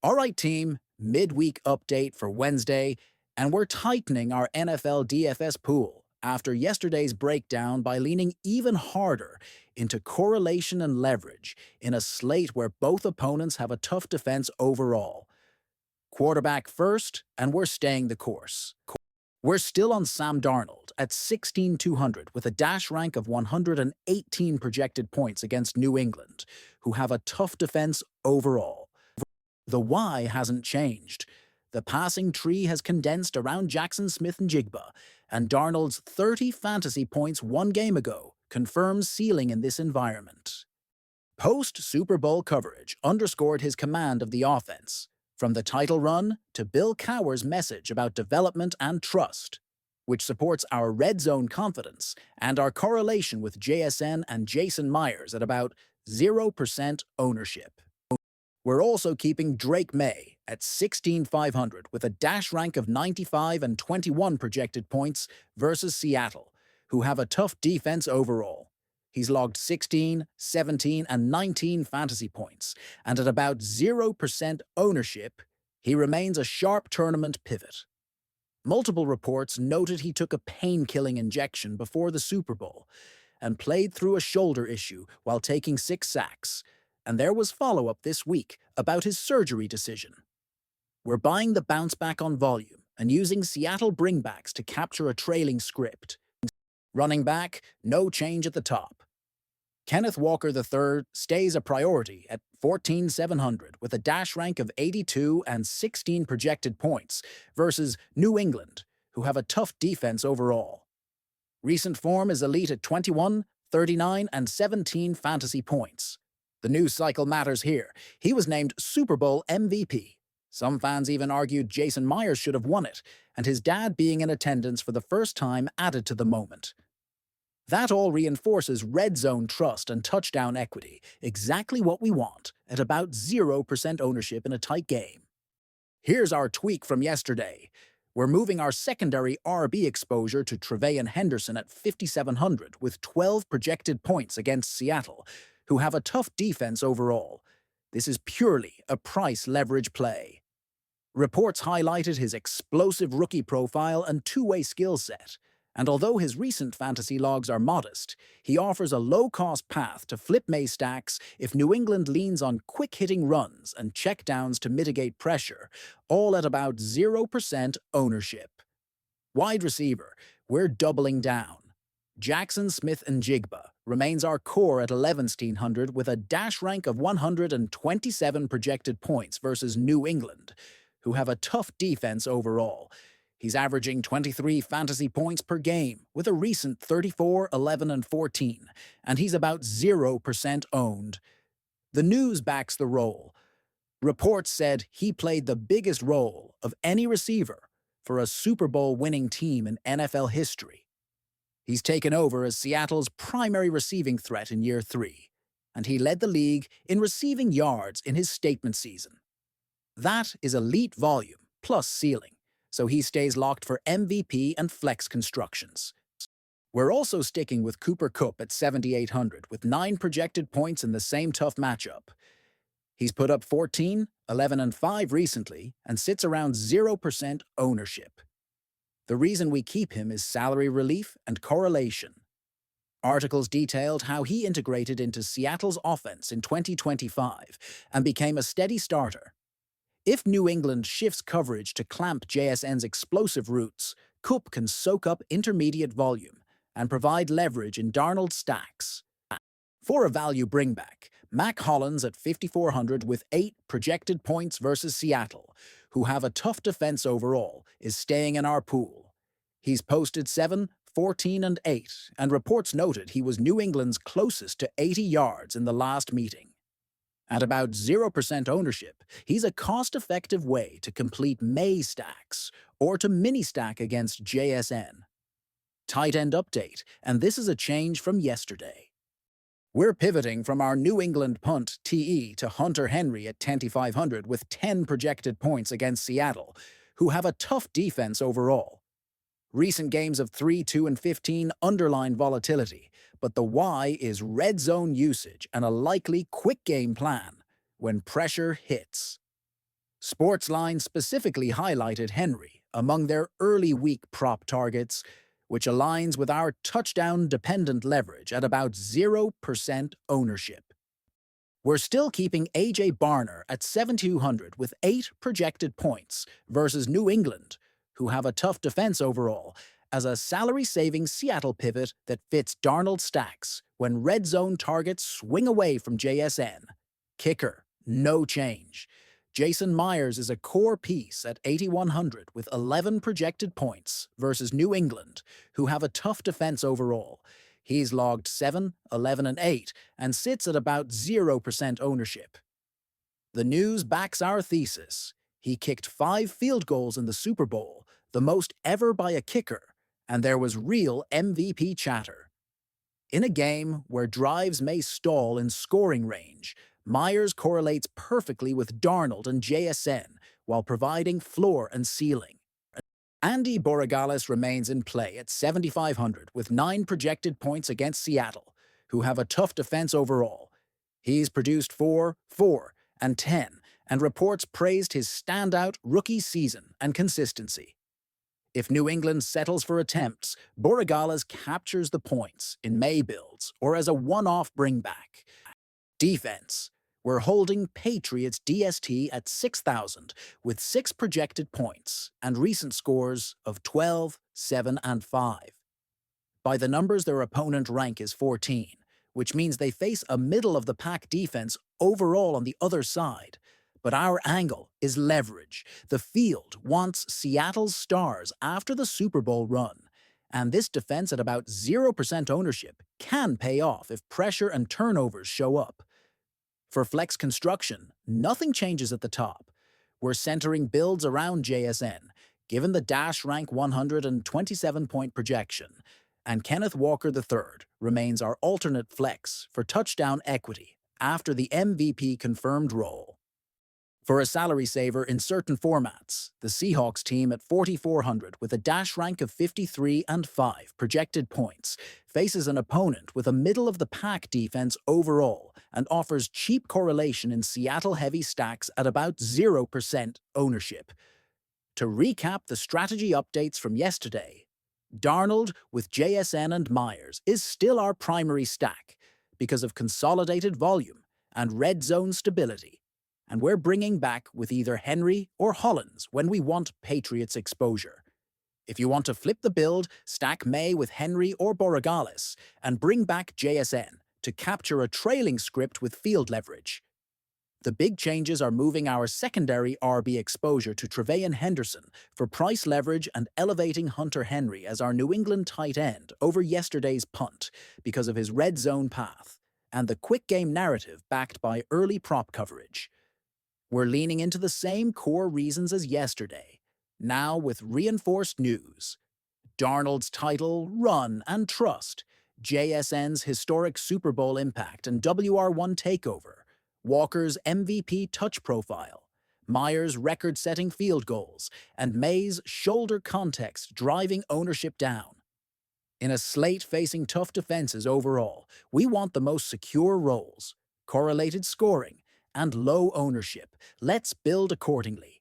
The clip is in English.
All right, team, midweek update for Wednesday, and we're tightening our NFL DFS pool after yesterday's breakdown by leaning even harder into correlation and leverage in a slate where both opponents have a tough defense overall. Quarterback first, and we're staying the course. We're still on Sam Darnold at 16,200 with a dash rank of 118 projected points against New England, who have a tough defense overall. The why hasn't changed. The passing tree has condensed around Jackson Smith and Jigba, and Darnold's 30 fantasy points one game ago confirms ceiling in this environment. Post-Super Bowl coverage underscored his command of the offense, from the title run to Bill Cowher's message about development and trust, which supports our red zone confidence and our correlation with JSN and Jason Myers at about 0% ownership. We're also keeping Drake May at 16,500 with a dash rank of 95 and 21 projected points versus Seattle, who have a tough defense overall. He's logged 16, 17, and 19 fantasy points, and at about 0% ownership, he remains a sharp tournament pivot. Multiple reports noted he took a pain-killing injection before the Super Bowl and played through a shoulder issue while taking 6 sacks, and there was follow-up this week about his surgery decision. We're buying the bounce back on volume and using Seattle bringbacks to capture a trailing script. Running back, no change at the top. Kenneth Walker III stays a priority at 14,700 with a dash rank of 82 and 16 projected points versus New England, who have a tough defense overall. Recent form is elite at 21, 39, and 17 fantasy points. The news cycle matters here. He was named Super Bowl MVP. Some fans even argued Jason Myers should have won it, and his dad being in attendance for the first time added to the moment. That all reinforces red zone trust and touchdown equity, exactly what we want, at about 0% ownership in a tight game. Here's our tweak from yesterday. We're moving our secondary RB exposure to Treveyon Henderson at 5,700 with 12 projected points against Seattle, who have a tough defense overall. This is purely a price leverage play. Reports highlighted his explosive rookie profile and two-way skill set, and although his recent fantasy logs are modest, he offers a low-cost path to flip May stacks if New England leans on quick-hitting runs and checkdowns to mitigate pressure, all at about 0% ownership. Wide receiver, we're doubling down. Jackson Smith and Jigba remains our core at 11,100 with a dash rank of 127 projected points versus New England, who have a tough defense overall. He's averaging 23 fantasy points per game with a recent 34, 11, and 14, and he's about 0% owned. The news backs the role. Reports said he played the biggest role of any receiver for a Super Bowl winning team in NFL history. He's taken over as Seattle's primary receiving threat in year 3, and he led the league in receiving yards in his statement season. That is elite volume plus ceiling, so he stays locked for MVP and flex constructions. We're also sticking with Cooper Kupp at 7,800 with 9 projected points in the same tough matchup. He's put up 14, 11, and 5 recently and sits around 0% ownership. The reason we keep him is salary relief and correlation. Articles detailed how he integrated into Seattle's offense in 2025 and became a steady starter. If New England shifts coverage to clamp JSN's explosive routes, Kupp can soak up intermediate volume and provide leverage in Darnold stacks. For a value bringback, Mac Hollins at 5,400 with 8 projected points versus Seattle, who have a tough defense overall, is staying in our pool. He's posted 7, 14, and 8, and reports noted he was New England's closest to 80 yards in the last meeting. At about 0% ownership, he's a cost-effective way to complete May stacks or to mini-stack against JSN. Tight end update, and this is a change from yesterday. We're pivoting from our New England punt TE to Hunter Henry at 10,500 with 10 projected points against Seattle, who have a tough defense overall. Recent games of 3, 2, and 15 underline volatility, but the why is red zone usage and a likely quick game plan when pressure hits. Sportsline specifically highlighted Henry among their early week prop targets, which aligns with our touchdown-dependent leverage at about 0% ownership. We're still keeping A.J. Barner at 7,200 with 8 projected points versus New England, who have a tough defense overall, as a salary-saving Seattle pivot that fits Darnold stacks when red zone targets swing away from JSN. Kicker, no change. Jason Myers is a core piece at 8,100 with 11 projected points versus New England, who have a tough defense overall. He's logged 7, 11, and 8 and sits at about 0% ownership. The news backs our thesis. He kicked 5 field goals in the Super Bowl, the most ever by a kicker, and there was real MVP chatter. In a game where drives may stall in scoring range, Myers correlates perfectly with Darnold and JSN while providing floor and ceiling. Andy Borregales remains in play at 7,500 with 9 projected points against Seattle, who have a tough defense overall. He's produced 4, 4, and 10, and reports praised his standout rookie season and consistency. If New England settles for attempts, Borregales captures the points in May builds or as a one-off bringback. Defense. We're holding Patriots DST at 6,000 with 6 projected points and recent scores of 12, 7, and 5. By the numbers, their opponent rank is 14, which means they face a middle-of-the-pack defense overall on the other side. But our angle is leverage. The field wants Seattle's stars after the Super Bowl run, and this defense at about 0% ownership can pay off if pressure and turnovers show up. For flex construction, nothing changes at the top. We're centering builds around JSN, given the Dash rank 127-point projection, and Kenneth Walker III remains our alternate flex for touchdown equity after the MVP confirmed role. For a salary saver in certain formats, the Seahawks team at 4,400 with a Dash rank of 53 and 5 projected points faces an opponent with a middle-of-the-pack defense overall and offers cheap correlation in Seattle-heavy stacks at about 0% ownership. To recap the strategy updates from yesterday, Darnold with JSN and Myers is still our primary stack because of consolidated volume and red zone stability. And we're bringing back with either Henry or Hollins when we want Patriots exposure. If you want to flip the build, stack May with Henry or Borregales, and bring back JSN to capture a trailing script with field leverage. The big changes are moving our secondary RB exposure to Trevayon Henderson for price leverage and elevating Hunter Henry as our New England tight end over yesterday's punt because of his red zone path, and the quick game narrative backed by early prop coverage. We're leaning into the same core reasons as yesterday, now with reinforced news. Darnold's title, run, and trust, JSN's historic Super Bowl impact and WR1 takeover, Walker's MVP touch profile, Myers' record-setting field goals, and May's shoulder context driving ownership down. In a slate facing tough defenses overall, we want the most secure roles, correlated scoring, and low ownership. Let's build accordingly.